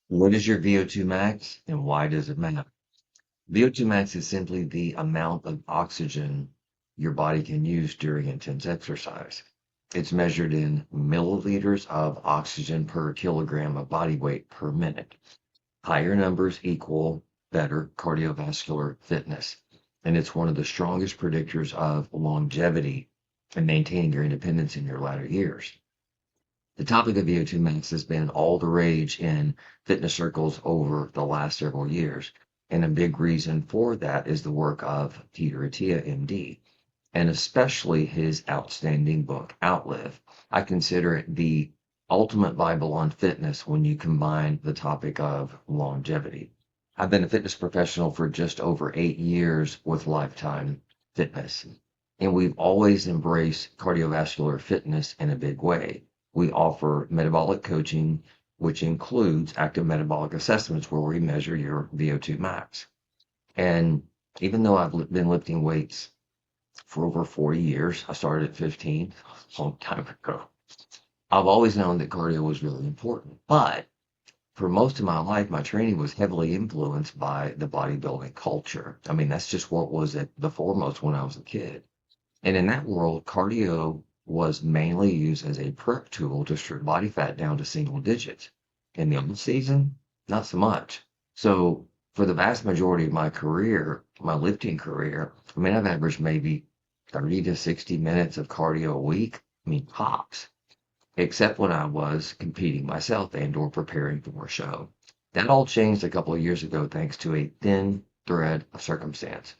What is your VO2 max and why does it matter? VO2 max is simply the amount of oxygen your body can use during intense exercise. It's measured in milliliters of oxygen per kilogram of body weight per minute. Higher numbers equal better cardiovascular fitness, and it's one of the strongest predictors of longevity and maintaining your independence in your latter years. The topic of VO2 max has been all the rage in fitness circles over the last several years. And a big reason for that is the work of Peter Attia, MD, and especially his outstanding book, Outlive. I consider it the ultimate Bible on fitness when you combine the topic of longevity. I've been a fitness professional for just over 8 years with Lifetime Fitness, and we've always embraced cardiovascular fitness in a big way. We offer metabolic coaching, which includes active metabolic assessments where we measure your VO2 max. And even though I've been lifting weights for over 40 years, I started at 15, a long time ago. I've always known that cardio was really important, but for most of my life, my training was heavily influenced by the bodybuilding culture. I mean, that's just what was at the foremost when I was a kid. And in that world, cardio was mainly used as a prep tool to strip body fat down to single digits. In the off season, not so much. So for the vast majority of my career, my lifting career, I mean, I've averaged maybe 30 to 60 minutes of cardio a week. I mean, tops, except when I was competing myself and or preparing for a show. That all changed a couple of years ago thanks to a thin thread of circumstance.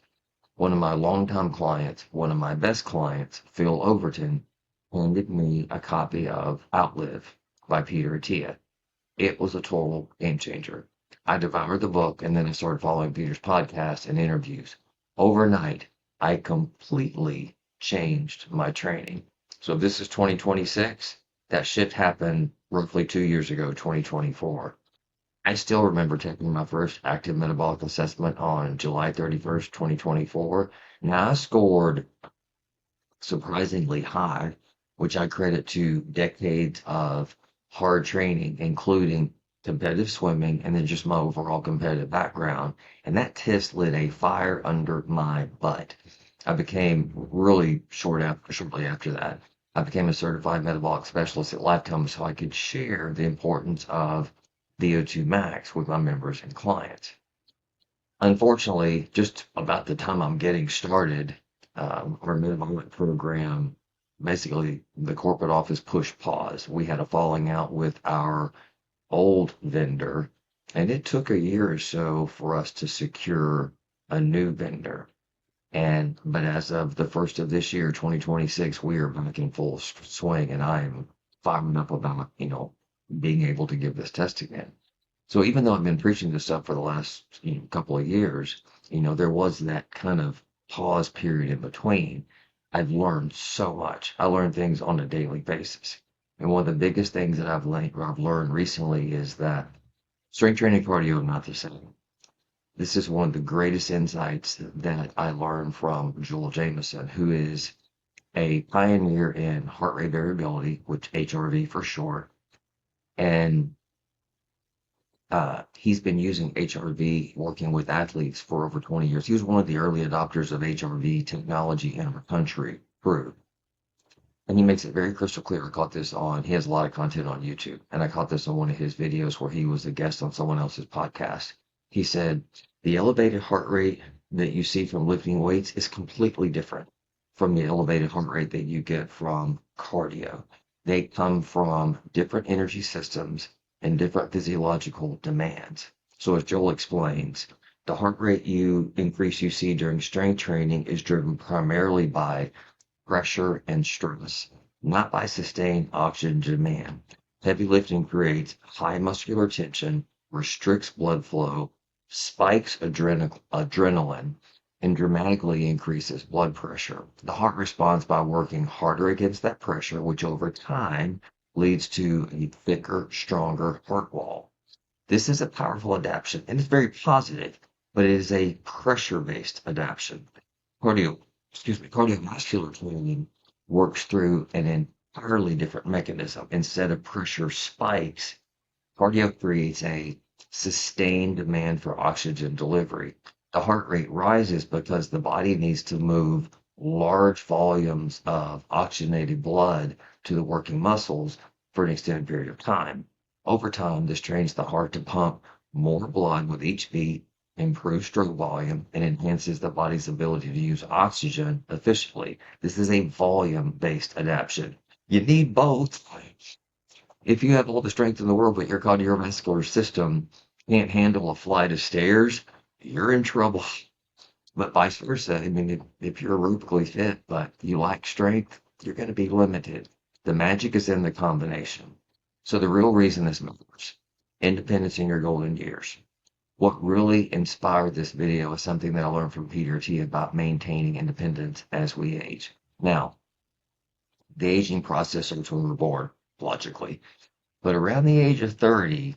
One of my longtime clients, one of my best clients, Phil Overton, handed me a copy of Outlive by Peter Attia. It was a total game changer. I devoured the book and then I started following Peter's podcast and interviews. Overnight, I completely changed my training. So this is 2026. That shift happened roughly 2 years ago, 2024. I still remember taking my first active metabolic assessment on July 31st, 2024. Now I scored surprisingly high, which I credit to decades of hard training, including competitive swimming and then just my overall competitive background. And that test lit a fire under my butt. I became really shortly after that. I became a certified metabolic specialist at Lifetime so I could share the importance of VO2 max with my members and clients. Unfortunately, just about the time I'm getting started, our metabolic program, basically the corporate office pushed pause. We had a falling out with our old vendor, and it took a year or so for us to secure a new vendor. But as of the first of this year, 2026, we are back in full swing, and I'm firing up about, being able to give this test again. So even though I've been preaching this stuff for the last couple of years, there was that kind of pause period in between. I've learned so much. I learn things on a daily basis. And one of the biggest things that I've learned recently is that strength training and cardio are not the same. This is one of the greatest insights that I learned from Joel Jameson, who is a pioneer in heart rate variability, which HRV for short. And he's been using HRV working with athletes for over 20 years. He was one of the early adopters of HRV technology in our country, Peru. And he makes it very crystal clear. He has a lot of content on YouTube. And I caught this on one of his videos where he was a guest on someone else's podcast. He said, the elevated heart rate that you see from lifting weights is completely different from the elevated heart rate that you get from cardio. They come from different energy systems and different physiological demands. So as Joel explains, the heart rate increase you see during strength training is driven primarily by pressure and stress, not by sustained oxygen demand. Heavy lifting creates high muscular tension, restricts blood flow, spikes adrenaline, and dramatically increases blood pressure. The heart responds by working harder against that pressure, which over time leads to a thicker, stronger heart wall. This is a powerful adaptation, and it's very positive, but it is a pressure-based adaptation. Cardiovascular training works through an entirely different mechanism. Instead of pressure spikes, cardio creates a sustained demand for oxygen delivery. The heart rate rises because the body needs to move large volumes of oxygenated blood to the working muscles for an extended period of time. Over time, this trains the heart to pump more blood with each beat, improves stroke volume, and enhances the body's ability to use oxygen efficiently. This is a volume-based adaptation. You need both. If you have all the strength in the world, but your cardiovascular system can't handle a flight of stairs, you're in trouble. But vice versa. I mean, if you're aerobically fit, but you lack strength, you're going to be limited. The magic is in the combination. So the real reason this matters, independence in your golden years. What really inspired this video is something that I learned from Peter T about maintaining independence as we age. Now, the aging process starts when we're born, logically. But around the age of 30,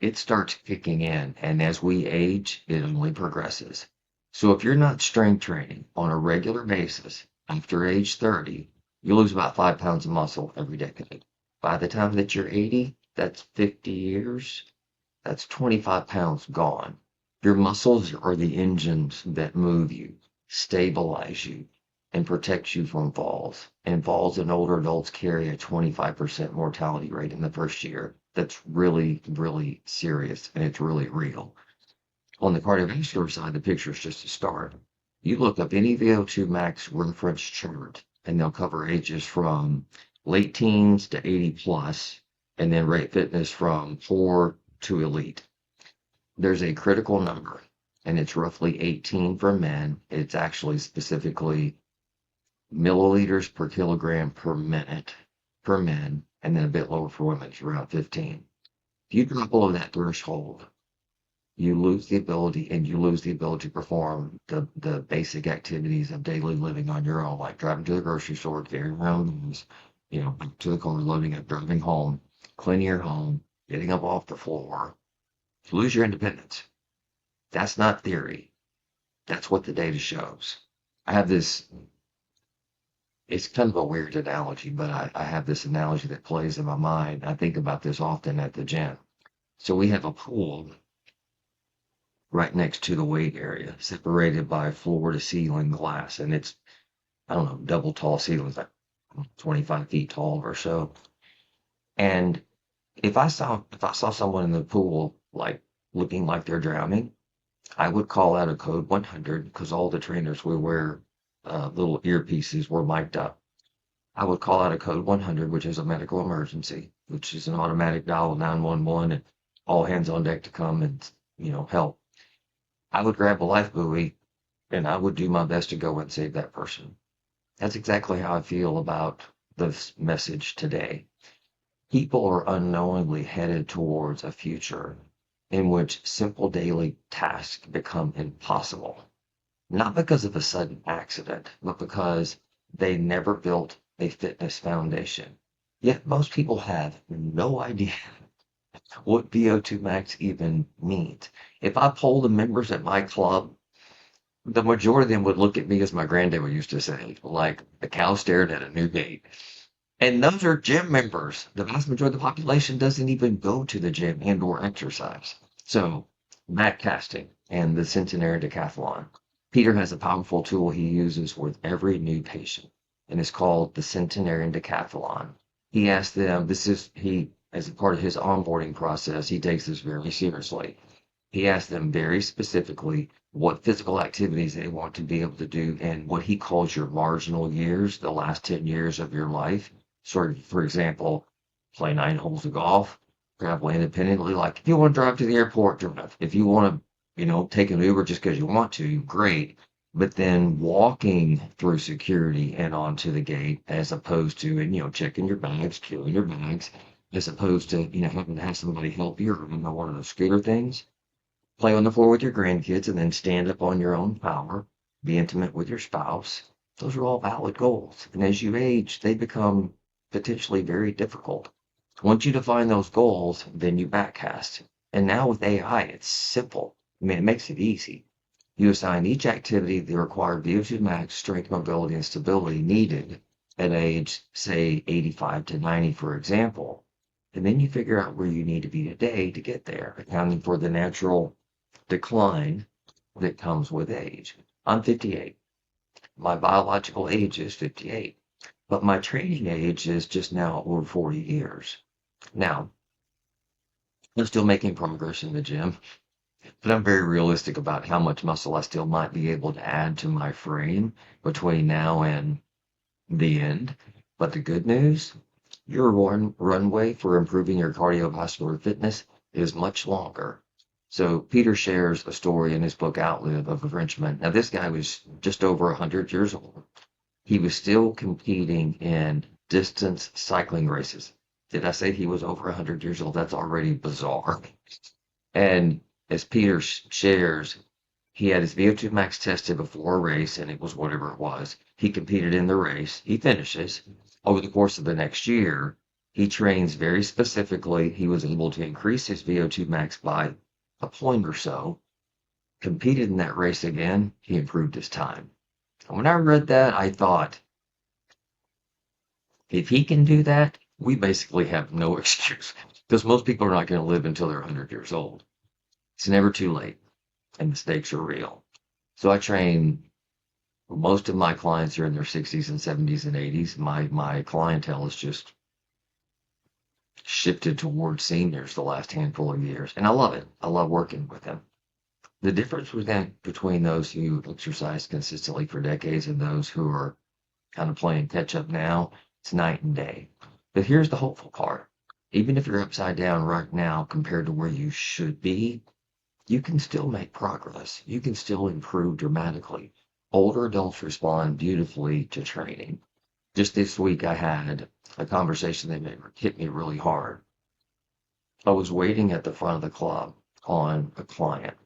it starts kicking in. And as we age, it only progresses. So if you're not strength training on a regular basis after age 30, you lose about 5 pounds of muscle every decade. By the time that you're 80, that's 50 years. That's 25 pounds gone. Your muscles are the engines that move you, stabilize you, and protect you from falls. And falls in older adults carry a 25% mortality rate in the first year. That's really, really serious, and it's really real. On the cardiovascular side, the picture is just a start. You look up any VO2 max reference chart, and they'll cover ages from late teens to 80 plus, and then rate fitness from 4 to elite. There's a critical number, and it's roughly 18 for men. It's actually specifically milliliters per kilogram per minute for men, and then a bit lower for women. It's around 15. If you drop below that threshold, you lose the ability to perform the basic activities of daily living on your own, like driving to the grocery store, carrying around things, back to the car, loading up, driving home, cleaning your home, getting up off the floor. You lose your independence. That's not theory. That's what the data shows. I have this, it's kind of a weird analogy, but I have this analogy that plays in my mind. I think about this often at the gym. So we have a pool right next to the weight area, separated by floor to ceiling glass. And it's, I don't know, double tall ceilings, like 25 feet tall or so. And if I saw someone in the pool, like looking like they're drowning, I would call out a code 100 because all the trainers would wear little earpieces were mic'd up. I would call out a code 100, which is a medical emergency, which is an automatic dial of 911 and all hands on deck to come and, help. I would grab a life buoy and I would do my best to go and save that person. That's exactly how I feel about this message today. People are unknowingly headed towards a future in which simple daily tasks become impossible. Not because of a sudden accident, but because they never built a fitness foundation. Yet most people have no idea what VO2 max even means. If I polled the members at my club, the majority of them would look at me, as my granddad used to say, like a cow staring at a new gate. And those are gym members. The vast majority of the population doesn't even go to the gym and or exercise. So, mat casting and the centenary decathlon. Peter has a powerful tool he uses with every new patient, and it's called the centenarian decathlon. He asks them, as a part of his onboarding process, he takes this very seriously. He asks them very specifically what physical activities they want to be able to do and what he calls your marginal years, the last 10 years of your life. Sort of, for example, play 9 holes of golf, travel independently. Like if you want to drive to the airport, drive. If you want to, take an Uber just because you want to, great. But then walking through security and onto the gate, as opposed to, checking your bags, carrying your bags, as opposed to, having to have somebody help you or one of those scooter things. Play on the floor with your grandkids and then stand up on your own power. Be intimate with your spouse. Those are all valid goals. And as you age, they become potentially very difficult. Once you define those goals, then you backcast. And now with AI, it's simple. I mean, it makes it easy. You assign each activity the required VO2 max, strength, mobility, and stability needed at age, say, 85 to 90, for example. And then you figure out where you need to be today to get there, accounting for the natural decline that comes with age. I'm 58. My biological age is 58, but my training age is just now over 40 years. Now, I'm still making progress in the gym, but I'm very realistic about how much muscle I still might be able to add to my frame between now and the end. But the good news, your runway for improving your cardiovascular fitness is much longer. So Peter shares a story in his book Outlive of a Frenchman. Now this guy was just over 100 years old. He was still competing in distance cycling races. Did I say he was over 100 years old? That's already bizarre. And as Peter shares, he had his VO2 max tested before a race, and it was whatever it was. He competed in the race. He finishes. Over the course of the next year, he trains very specifically. He was able to increase his VO2 max by a point or so. Competed in that race again. He improved his time. And when I read that, I thought, if he can do that, we basically have no excuse because most people are not going to live until they're 100 years old. It's never too late, and the stakes are real. So I train most of my clients are in their 60s and 70s and 80s. My clientele has just shifted towards seniors the last handful of years, and I love it. I love working with them. The difference between those who exercise consistently for decades and those who are kind of playing catch up now, it's night and day. But here's the hopeful part. Even if you're upside down right now compared to where you should be, you can still make progress. You can still improve dramatically. Older adults respond beautifully to training. Just this week, I had a conversation that hit me really hard. I was waiting at the front of the club on a client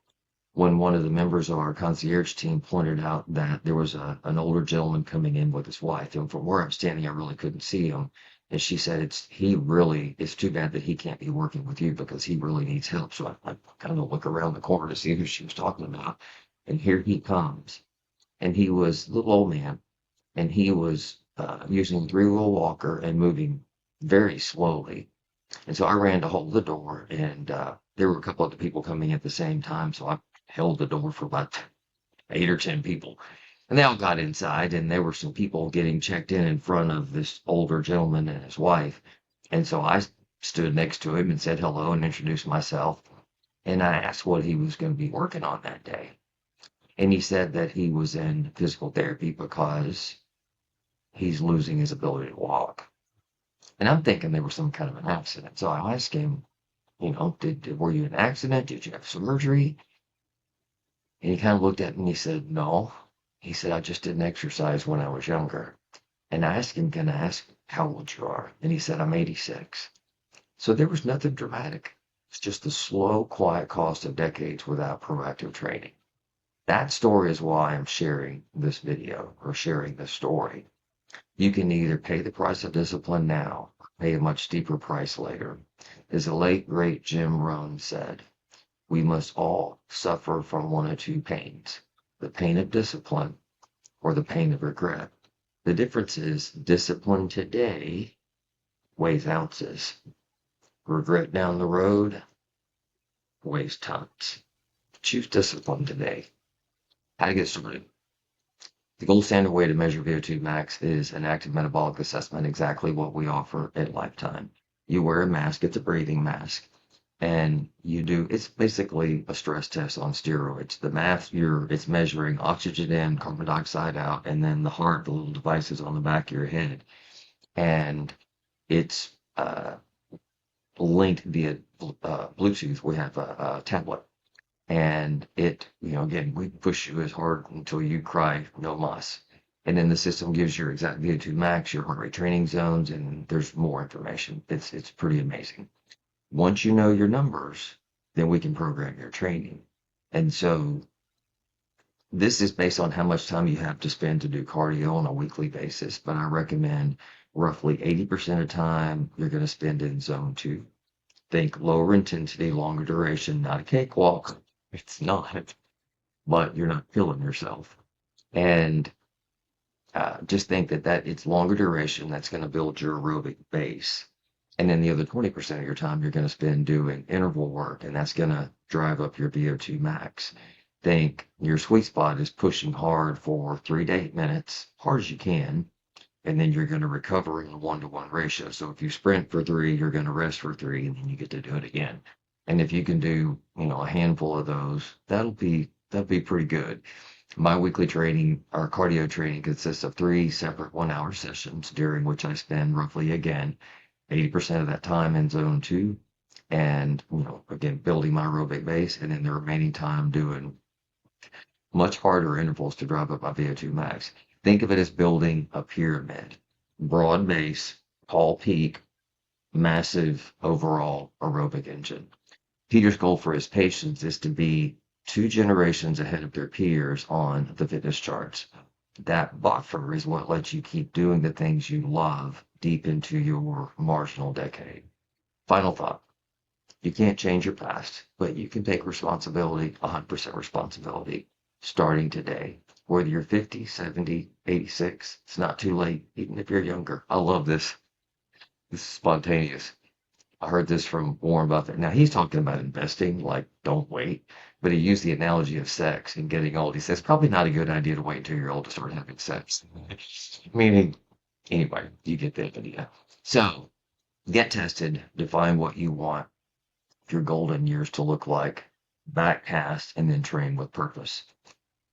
when one of the members of our concierge team pointed out that there was an older gentleman coming in with his wife. And from where I'm standing, I really couldn't see him. And she said, it's too bad that he can't be working with you because he really needs help. So I kind of look around the corner to see who she was talking about. And here he comes. And he was a little old man. And he was using a three-wheel walker and moving very slowly. And so I ran to hold the door. And there were a couple of people coming at the same time. So I held the door for about 8 or 10 people. And they all got inside, and there were some people getting checked in front of this older gentleman and his wife. And so I stood next to him and said hello and introduced myself. And I asked what he was going to be working on that day. And he said that he was in physical therapy because he's losing his ability to walk. And I'm thinking there was some kind of an accident. So I asked him, were you in an accident? Did you have surgery? And he kind of looked at me and he said, no. He said, I just didn't exercise when I was younger. And I asked him, can I ask how old you are? And he said, I'm 86. So there was nothing dramatic. It's just the slow, quiet cost of decades without proactive training. That story is why I'm sharing this video or sharing this story. You can either pay the price of discipline now or pay a much steeper price later. As the late, great Jim Rohn said, we must all suffer from one of two pains, the pain of discipline or the pain of regret. The difference is discipline today weighs ounces. Regret down the road weighs tons. Choose discipline today. How to get started. The gold standard way to measure VO2 max is an active metabolic assessment, exactly what we offer at Lifetime. You wear a mask, it's a breathing mask. And it's basically a stress test on steroids. The math, it's measuring oxygen in, carbon dioxide out, and then the heart, the little devices on the back of your head. And it's linked via Bluetooth. We have a tablet. And again, we push you as hard until you cry no mas. And then the system gives your exact VO2 max, your heart rate training zones, and there's more information. It's pretty amazing. Once you know your numbers, then we can program your training. And so this is based on how much time you have to spend to do cardio on a weekly basis. But I recommend roughly 80% of time you're going to spend in zone 2. Think lower intensity, longer duration, not a cakewalk. It's not, but you're not killing yourself. And just think that it's longer duration that's going to build your aerobic base. And then the other 20% of your time you're going to spend doing interval work, and that's going to drive up your VO2 max. Think your sweet spot is pushing hard for 3 to 8 minutes, hard as you can, and then you're going to recover in a 1-to-1 ratio. So if you sprint for 3, you're going to rest for 3, and then you get to do it again. And if you can do, a handful of those, that'll be pretty good. My weekly training, our cardio training, consists of 3 separate 1-hour sessions, during which I spend roughly, again, 80% of that time in zone 2, and again, building my aerobic base, and then the remaining time doing much harder intervals to drive up my VO2 max. Think of it as building a pyramid: broad base, tall peak, massive overall aerobic engine. Peter's goal for his patients is to be 2 generations ahead of their peers on the fitness charts. That buffer is what lets you keep doing the things you love deep into your marginal decade. Final thought: you can't change your past, but you can take responsibility, 100% responsibility, starting today. Whether you're 50, 70, 86, it's not too late, even if you're younger. I love this. This is spontaneous. I heard this from Warren Buffett. Now, he's talking about investing, like, don't wait. But he used the analogy of sex and getting old. He says, probably not a good idea to wait until you're old to start having sex. Meaning, anyway, you get the idea. So, get tested, define what you want your golden years to look like, back cast, and then train with purpose.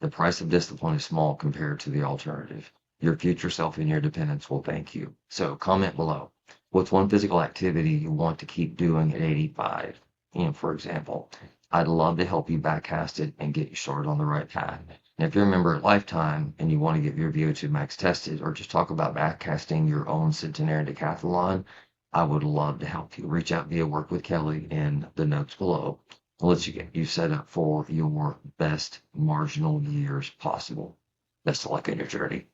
The price of discipline is small compared to the alternative. Your future self and your dependents will thank you. So comment below. What's one physical activity you want to keep doing at 85? For example, I'd love to help you backcast it and get you started on the right path. And if you're a member at Lifetime and you want to get your VO2 max tested, or just talk about backcasting your own centenarian decathlon, I would love to help you. Reach out via Work with Kelly in the notes below. Let's get you set up for your best marginal years possible. Best of luck in your journey.